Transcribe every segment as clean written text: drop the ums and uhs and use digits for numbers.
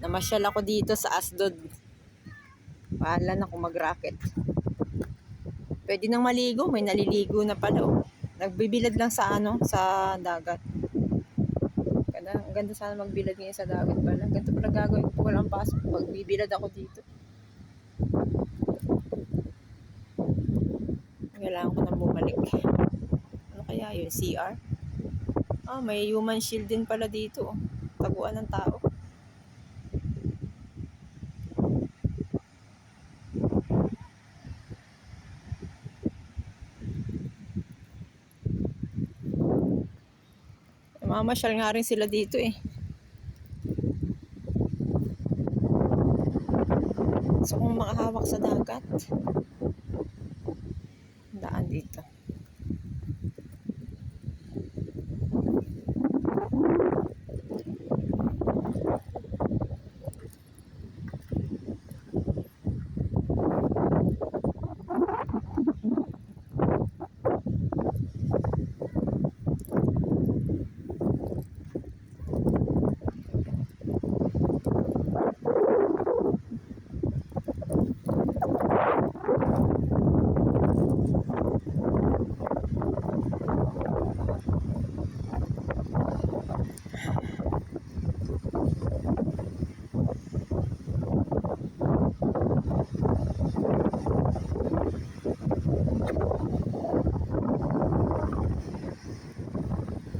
Namasyal ako dito sa Asdod. Bahala na kung mag-racket. Pwede nang maligo, may naliligo na pala. Oh. Nagbibilad lang sa sa dagat. Ang ganda sana magbilad ngayon sa dagat pala. Ganito pala gagawin ko, walang pasok. Pagbibilad ako dito. Kailangan ko nang bumalik. Ano kaya yun? CR? May human shield din pala dito. Oh. Taguan ng tao. Mamasyal nga rin sila dito eh. So kung makahawak sa dagat, daan dito.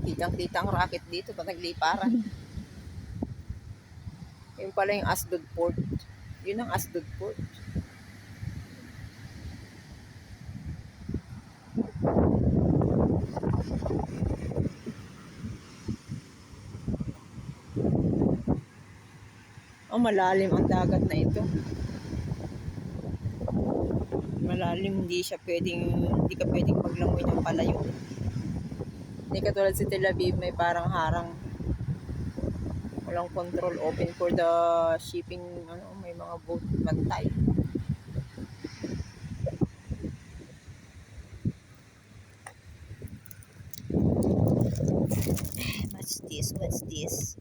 Kitang-kita ang racket dito pag nagliparan. Yun pala yung Asdod Port. Yun ang Asdod Port. Malalim ang dagat na ito. Malalim, hindi ka pwedeng maglangoy ng palayo. Hindi katulad sa Tel Aviv, may parang harang. Walang control, open for the shipping, may mga boat bantay. What's this?